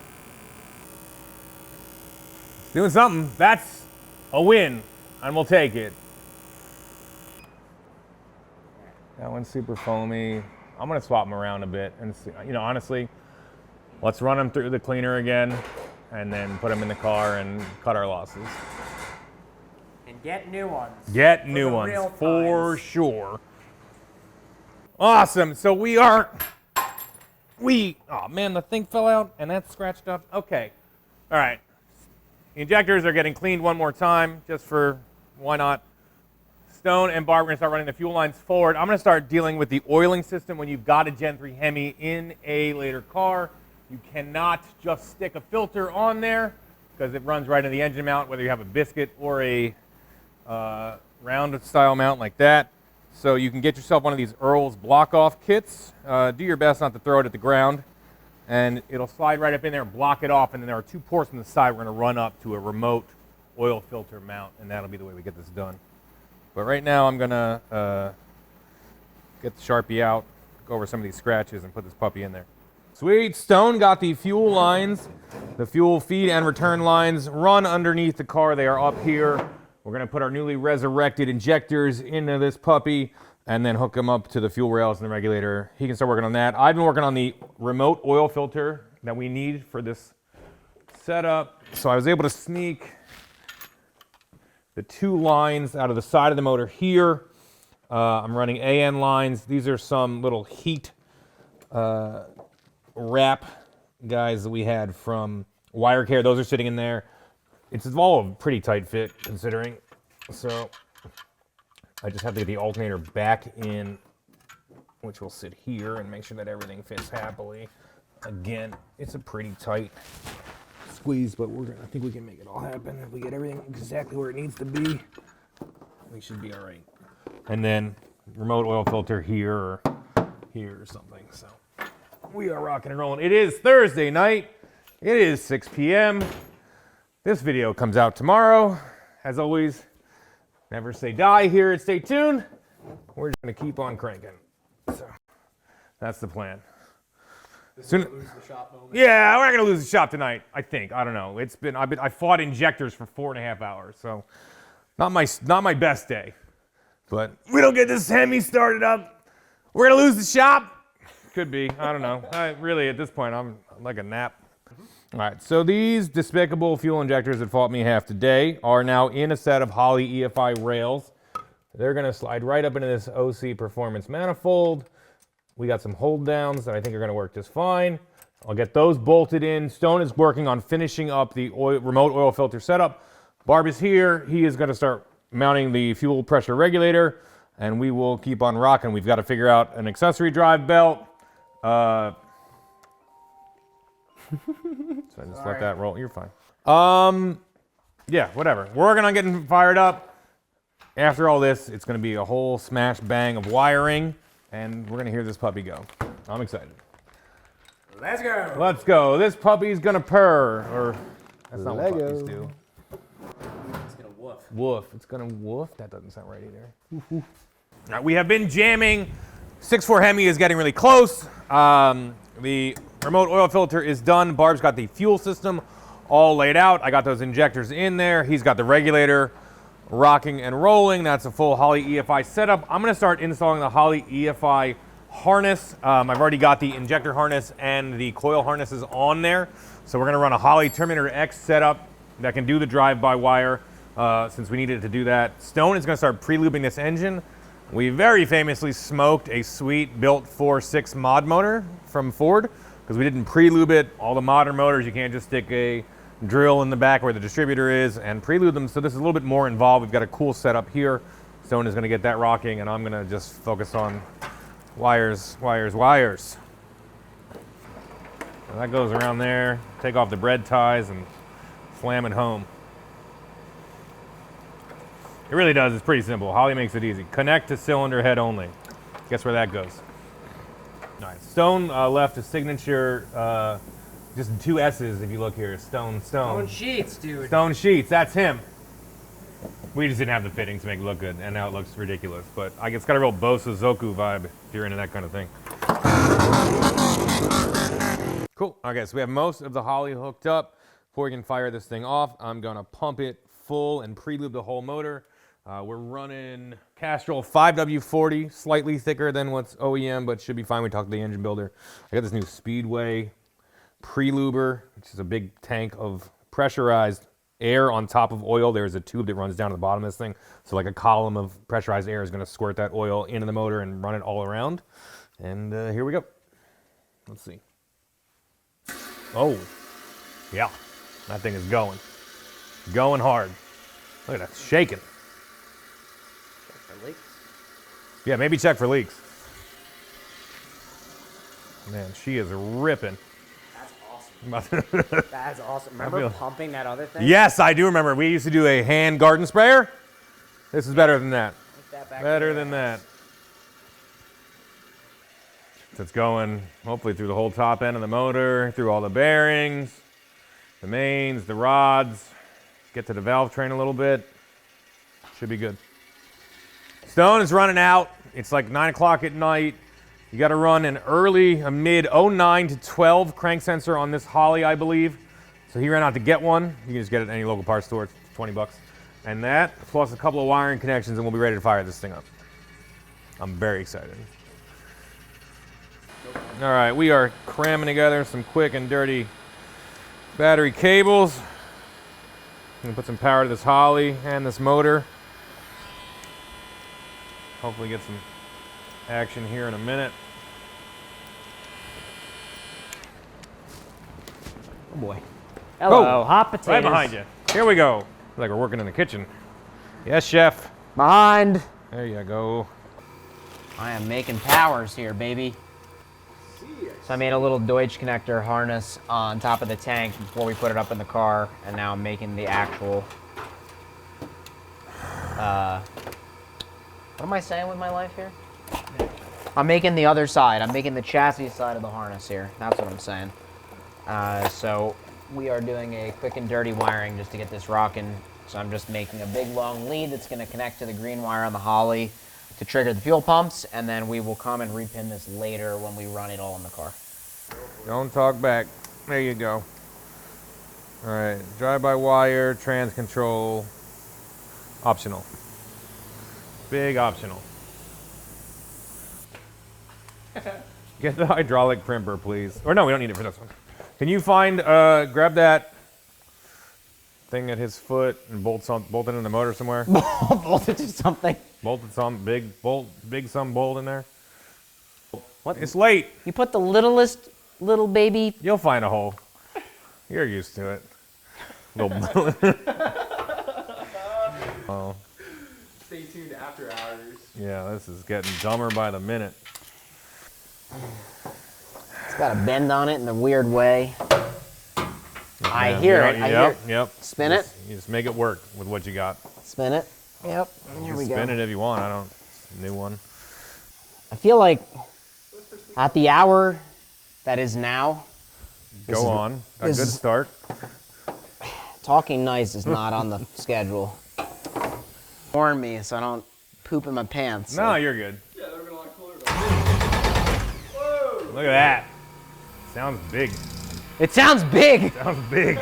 It's doing something. That's a win, and we'll take it. That one's super foamy. I'm gonna swap them around a bit and see, honestly, let's run them through the cleaner again and then put them in the car and cut our losses. And get new ones. Get new ones, for sure. Awesome, so oh man, the thing fell out and that's scratched up. Okay, all right. The injectors are getting cleaned one more time, just for why not. Stone and Barb are going to start running the fuel lines forward. I'm going to start dealing with the oiling system when you've got a Gen III Hemi in a later car. You cannot just stick a filter on there because it runs right in the engine mount, whether you have a biscuit or a round style mount like that. So you can get yourself one of these Earl's block-off kits. Do your best not to throw it at the ground, and it'll slide right up in there and block it off, and then there are 2 ports on the side we're going to run up to a remote oil filter mount, and that'll be the way we get this done. But right now I'm going to get the Sharpie out, go over some of these scratches, and put this puppy in there. Sweet. Stone got the fuel lines, the fuel feed and return lines run underneath the car. They are up here. We're going to put our newly resurrected injectors into this puppy. and then hook them up to the fuel rails and the regulator. He can start working on that. I've been working on the remote oil filter that we need for this setup. So I was able to sneak the 2 lines out of the side of the motor here. I'm running AN lines. These are some little heat wrap guys that we had from Wire Care. Those are sitting in there. It's all a pretty tight fit considering. So I just have to get the alternator back in, which will sit here and make sure that everything fits happily. Again, it's a pretty tight squeeze, but I think we can make it all happen. If we get everything exactly where it needs to be, we should be all right. And then remote oil filter here or here or something. So we are rocking and rolling. It is Thursday night. It is 6 p.m. This video comes out tomorrow. As always, never say die here at Stay Tuned. We're just gonna keep on cranking. So that's the plan. Yeah, we're not gonna lose the shop tonight. I think. I don't know. I fought injectors for 4.5 hours, so not my best day. But we don't get this Hemi started up, we're gonna lose the shop. Could be. I don't know. Really, at this point, I'm like a nap. All right, so these despicable fuel injectors that fought me half the day are now in a set of Holley EFI rails. They're gonna slide right up into this OC Performance manifold. We got some hold downs that I think are gonna work just fine. I'll get those bolted in. Stone is working on finishing up the remote oil filter setup. Barb is here. He is gonna start mounting the fuel pressure regulator, and we will keep on rocking. We've got to figure out an accessory drive belt. So I just let that roll. You're fine. Yeah, whatever. We're working on getting fired up. After all this, it's going to be a whole smash bang of wiring, and we're going to hear this puppy go. I'm excited. Let's go. Let's go. This puppy's going to purr, or that's not what Lego. puppies do. It's gonna woof. Woof. It's going to woof. That doesn't sound right either. All right, we have been jamming. 6.4 Hemi is getting really close. The remote oil filter is done. Barb's got the fuel system all laid out. I got those injectors in there. He's got the regulator rocking and rolling. That's a full Holley EFI setup. I'm gonna start installing the Holley EFI harness. I've already got the injector harness and the coil harnesses on there. So we're gonna run a Holley Terminator X setup that can do the drive-by-wire since we needed it to do that. Stone is gonna start pre-lubing this engine. We very famously smoked a sweet built 4.6 mod motor from Ford because we didn't pre-lube it. All the modern motors, you can't just stick a drill in the back where the distributor is and pre-lube them. So this is a little bit more involved. We've got a cool setup here. Stone is going to get that rocking, and I'm going to just focus on wires, wires, wires. So that goes around there. Take off the bread ties and slam it home. It really does. It's pretty simple. Holley makes it easy. Connect to cylinder head only. Guess where that goes? All right. Stone left a signature, just 2 S's if you look here. Stone. Stone sheets, dude. Stone sheets. That's him. We just didn't have the fitting to make it look good, and now it looks ridiculous. But it's got a real Bosa Zoku vibe if you're into that kind of thing. Cool. Okay, so we have most of the Holley hooked up. Before we can fire this thing off, I'm going to pump it full and pre-lube the whole motor. We're running Castrol 5W40, slightly thicker than what's OEM, but should be fine. We talked to the engine builder. I got this new Speedway pre-luber, which is a big tank of pressurized air on top of oil. There's a tube that runs down to the bottom of this thing. So like a column of pressurized air is going to squirt that oil into the motor and run it all around. And here we go. Let's see. Oh, yeah. That thing is going. Going hard. Look at that, shaking. Leaks. Yeah, maybe check for leaks. Man, she is ripping. That's awesome. That's awesome. Remember pumping that other thing? Yes, I do remember. We used to do a hand garden sprayer. This is better than that. Better than that. So it's going hopefully through the whole top end of the motor, through all the bearings, the mains, the rods. Get to the valve train a little bit. Should be good. Stone is running out. It's like 9 o'clock at night. You got to run a mid 09 to 12 crank sensor on this Holley, I believe. So he ran out to get one. You can just get it at any local parts store. It's $20. And that, plus a couple of wiring connections, and we'll be ready to fire this thing up. I'm very excited. All right, we are cramming together some quick and dirty battery cables. I'm gonna put some power to this Holly and this motor. Hopefully get some action here in a minute. Oh boy. Hello, Oh, hot potatoes. right behind you. Here we go. Like we're working in the kitchen. Yes, chef. Behind. There you go. I am making powers here, baby. So I made a little Deutsch connector harness on top of the tank before we put it up in the car, and now I'm making the actual, what am I saying with my life here? I'm making the other side. I'm making the chassis side of the harness here. That's what I'm saying. So we are doing a quick and dirty wiring just to get this rocking. So I'm just making a big long lead that's going to connect to the green wire on the Holly to trigger the fuel pumps, and then we will come and repin this later when we run it all in the car. Don't talk back. There you go. All right, drive-by-wire, trans control, optional. Big optional. Get the hydraulic crimper, please. Or no, we don't need it for this one. Can you find, grab that thing at his foot and bolt it in the motor somewhere? Bolt it to something. Bolted some big bolt, some bolt in there. What? It's late. You put the littlest little baby. You'll find a hole. You're used to it. Little. Oh. Stay tuned after hours. Yeah, this is getting dumber by the minute. It's got a bend on it in a weird way. I Yeah, hear you it. know, I yep, hear it. Yep. Spin Just- it. You just make it work with what you got. Spin it. Yep. Here we go. Spin it if you want. I don't. New one. I feel like at the hour that is now, Go on. A this good is- start. talking nice is not on the schedule. Warn me so I don't poop in my pants. No, you're good. Yeah, they're gonna like cooler. Look at that. Sounds big. It sounds big. Sounds big.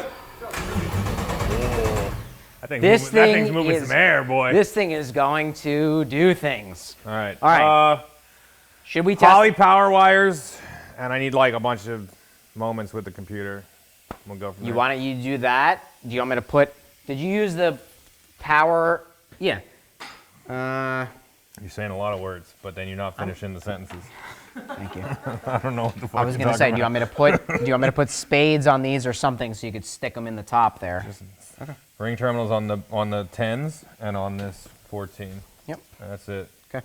That This thing's thing moving is- some air, boy. This thing is going to do things. All right. All right. Should we test? Poly power wires, and I need like a bunch of moments with the computer. We'll go from there. Why don't you do that? Do you want me to put? Did you use the power? Yeah. You're saying a lot of words, but then you're not finishing the sentences. Thank you. I don't know what the fuck I was you're gonna say, talking do you want me to put? Do you want me to put spades on these or something so you could stick them in the top there? about. Ring terminals on the 10s and on this 14. Yep. That's it. Okay.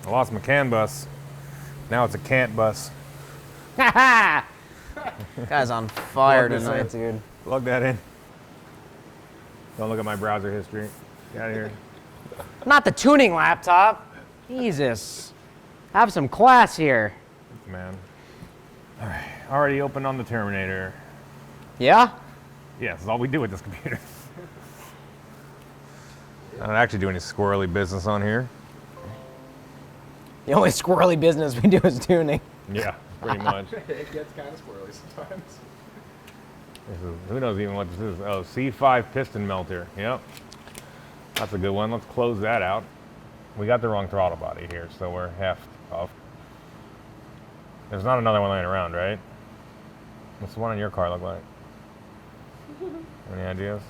I lost my CAN bus. Now it's a can't bus. Guy's on fire Plug this tonight, in. dude. Plug that in. Don't look at my browser history. Get out of here. Not the tuning laptop. Jesus. Have some class here. Man. All right. Already opened on the Terminator. Yeah? Yeah, this is all we do with this computer. I don't actually do any squirrely business on here. The only squirrely business we do is tuning. Yeah, pretty much. It gets kind of squirrely sometimes. Who knows even what this is? Oh, C5 piston melter. Yep. That's a good one. Let's close that out. We got the wrong throttle body here, so we're half off. There's not another one laying around, right? What's the one in your car look like? Any ideas?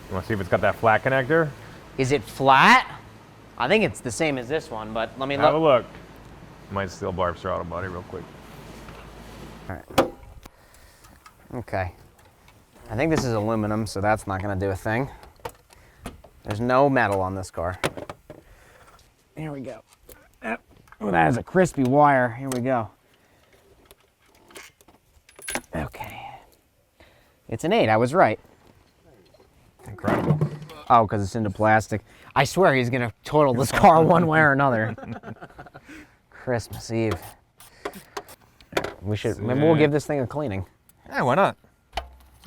You want to see if it's got that flat connector? Is it flat? I think it's the same as this one, but let me Have a look. look. Might steal Barb's throttle body real quick. All right. Okay. I think this is aluminum, so that's not going to do a thing. There's no metal on this car. Here we go. Yep. Oh, that is a crispy wire. Here we go. Okay. It's an 8. I was right. Incredible. Oh, because it's into plastic. I swear he's going to total this car one way or another. Christmas Eve. We should, maybe we'll give this thing a cleaning. Yeah, why not?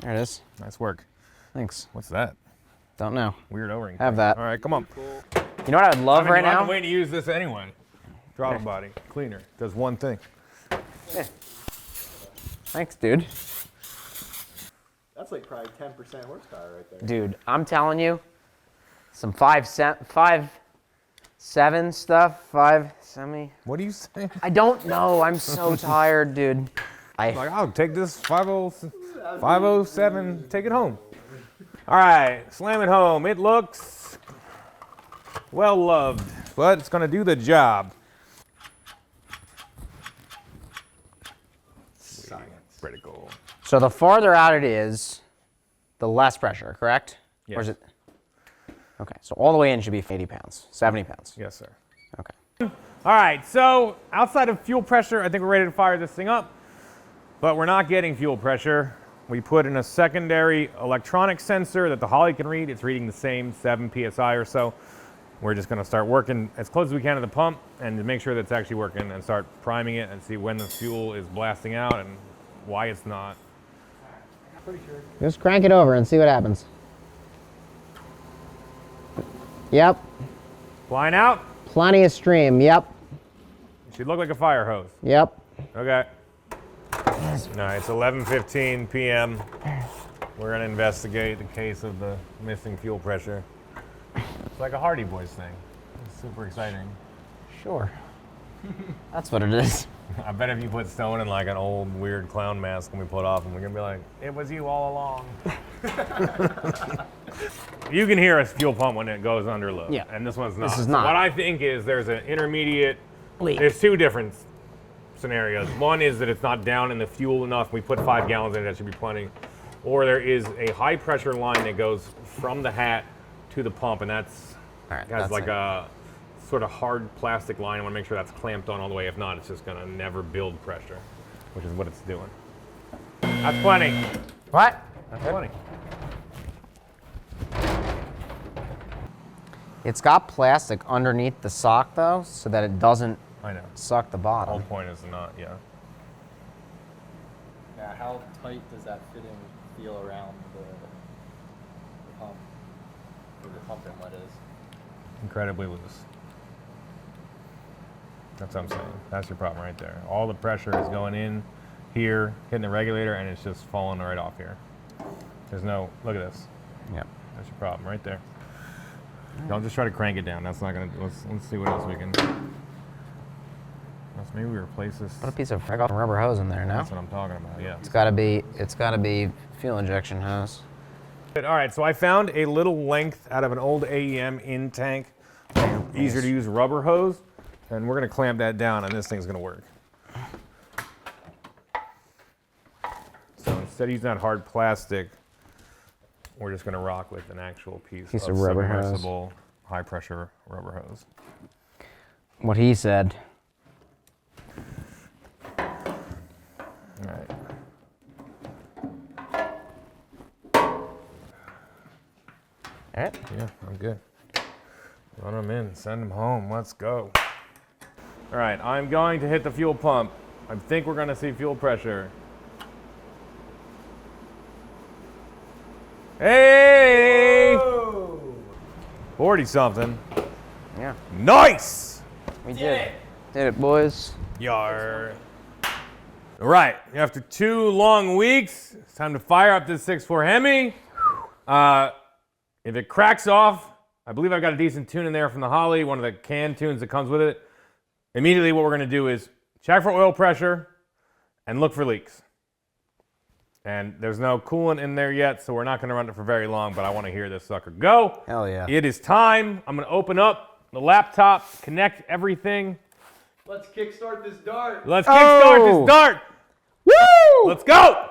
There it is. Nice work. Thanks. What's that? Don't know. Weird O-ring. Have thing. that. All right, come on. You know what I would love right I've now? been waiting to use this anyway. Throttle body cleaner does one thing. Thanks, dude. That's like probably 10% horsepower right there. Dude, I'm telling you, some 5.7 stuff, 5 semi. What are you saying? I don't know. I'm so tired, dude. Like, I'll take this 507, take it home. All right, slam it home. It looks well loved, but it's gonna do the job. Science. Pretty cool. So the farther out it is, the less pressure, correct? Yes. Or is it? Okay, so all the way in should be 80 pounds, 70 pounds. Yes, sir. Okay. All right, so outside of fuel pressure, I think we're ready to fire this thing up, but we're not getting fuel pressure. We put in a secondary electronic sensor that the Holly can read. It's reading the same 7 PSI or so. We're just gonna start working as close as we can to the pump and to make sure that it's actually working and start priming it and see when the fuel is blasting out and why it's not. Pretty sure. Just crank it over and see what happens. Yep. Flying out? Plenty of stream. Yep. It should look like a fire hose. Yep. Okay. All right, it's 11:15 p.m. We're gonna investigate the case of the missing fuel pressure. It's like a Hardy Boys thing. It's super exciting. Sure. That's what it is. I bet if you put Stone in like an old weird clown mask when we pull it off, and we're gonna be like, it was you all along. You can hear a fuel pump when it goes under load. Yeah. And this one's not. This is So not. what I think is there's an intermediate Leak. There's two different scenarios. One is that it's not down in the fuel enough. We put 5 gallons in it, that should be plenty. Or there is a high pressure line that goes from the hat to the pump, and that's All right, has that's like it. a sort of hard plastic line. I want to make sure that's clamped on all the way. If not, it's just gonna never build pressure, which is what it's doing. That's plenty. What? That's plenty. It's got plastic underneath the sock though, so that it doesn't I know. suck the The bottom. whole point is not, yeah. Yeah, how tight does that fitting feel around the pump, where the pump inlet is? Incredibly loose. That's what I'm saying. That's your problem right there. All the pressure is going in here, hitting the regulator, and it's just falling right off here. There's no, look at this. Yep. That's your problem right there. Don't just try to crank it down. That's not gonna, let's see what else we can. Let's maybe replace this. Put a piece of rubber hose in there now. That's what I'm talking about, yeah. It's gotta be fuel injection hose. All right, so I found a little length out of an old AEM in tank, easier to use rubber hose, and we're gonna clamp that down and this thing's gonna work. So instead of using that hard plastic, we're just gonna rock with an actual piece of rubber hose. submersible, high pressure rubber hose. What he said. All right. All right. Yeah, I'm good. Run them in, send them home, let's go. All right, I'm going to hit the fuel pump. I think we're gonna see fuel pressure. Hey! 40 something. Yeah. Nice! We did. Did it, boys. Yar. All right, after 2 long weeks, it's time to fire up this 6.4 Hemi. If it cracks off, I believe I've got a decent tune in there from the Holly, one of the canned tunes that comes with it. Immediately what we're gonna do is check for oil pressure and look for leaks. And there's no coolant in there yet, so we're not gonna run it for very long, but I wanna hear this sucker go. Hell yeah. It is time. I'm gonna open up the laptop, connect everything. Let's kickstart this dart. Let's kickstart this dart. Woo! Let's go!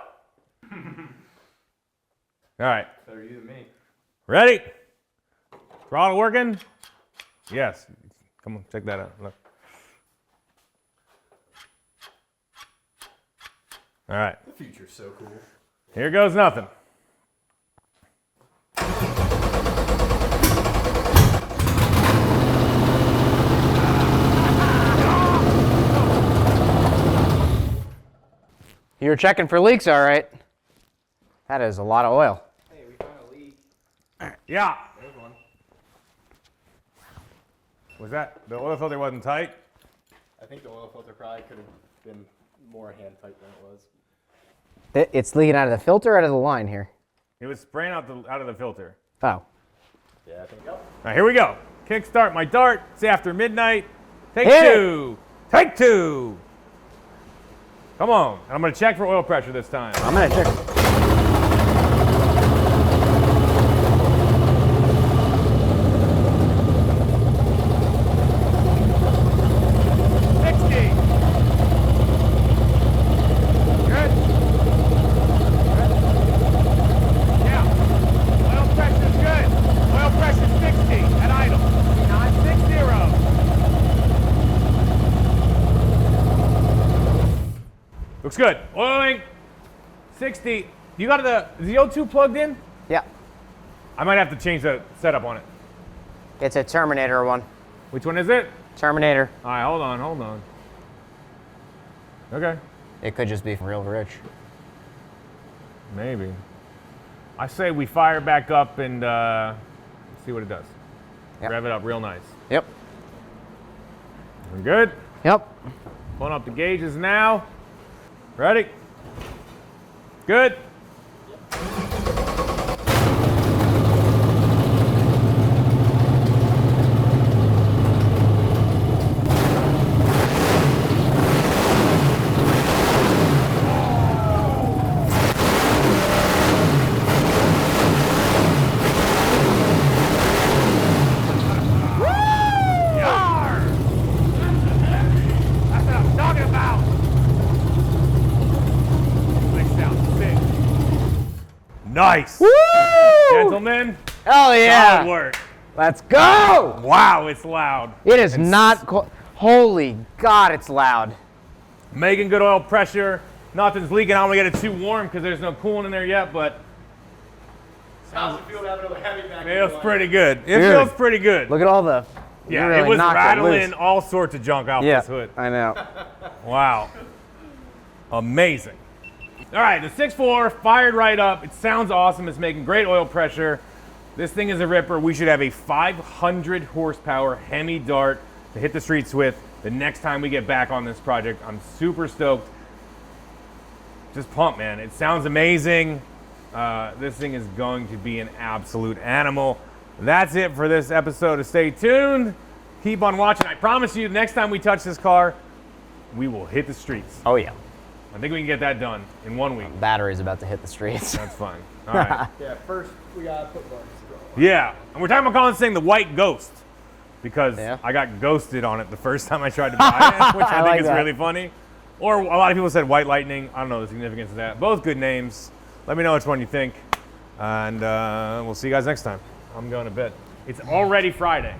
All right, Better you than me. ready? Throttle working? Yes. Come on, check that out. Look. All right, The future's so cool. here goes nothing. You're checking for leaks, all right. That is a lot of oil. Hey, we found a leak. Yeah. There's one. Was that, the oil filter wasn't tight? I think the oil filter probably could have been more hand tight than it was. It's leaking out of the filter or out of the line here? It was spraying out of the filter. Oh. Yeah, I think. All right, here we go. Kickstart my dart. It's after midnight. Take Hit two. Take two. Come on. I'm going to check for oil pressure this time. I'm gonna check. Looks good. Oiling, 60. You got is the O2 plugged in? Yeah. I might have to change the setup on it. It's a Terminator one. Which one is it? Terminator. All right, hold on. Okay. It could just be real rich. Maybe. I say we fire back up and see what it does. Yep. Rev it up real nice. Yep. We're good. Yep. Pulling up the gauges now. Ready? Good. Nice. Woo! Gentlemen, Oh yeah. solid work. Let's go. Wow, it's loud. It is not. Holy God, it's loud. Making good oil pressure. Nothing's leaking. I don't want to get it too warm because there's no coolant in there yet, but How's it feel to have another Hemi back? it feels pretty good. It Dude. feels pretty good. Look at all the. Yeah, you really it was knocked rattling loose. all sorts of junk off Yeah, this hood. I know. Wow. Amazing. All right, the 6.4 fired right up. It sounds awesome. It's making great oil pressure. This thing is a ripper. We should have a 500 horsepower Hemi Dart to hit the streets with the next time we get back on this project. I'm super stoked. Just pumped, man. It sounds amazing. This thing is going to be an absolute animal. That's it for this episode of Stay Tuned. Keep on watching. I promise you, next time we touch this car, we will hit the streets. Oh yeah. I think we can get that done in 1 week. Battery's about to hit the streets. That's fine. All right. Yeah, first we gotta put bugs. Yeah. And we're talking about calling this thing the White Ghost because Yeah. I got ghosted on it the first time I tried to buy it, which I, I think like is that. really funny. Or a lot of people said White Lightning. I don't know the significance of that. Both good names. Let me know which one you think. And we'll see you guys next time. I'm going to bed. It's already Friday.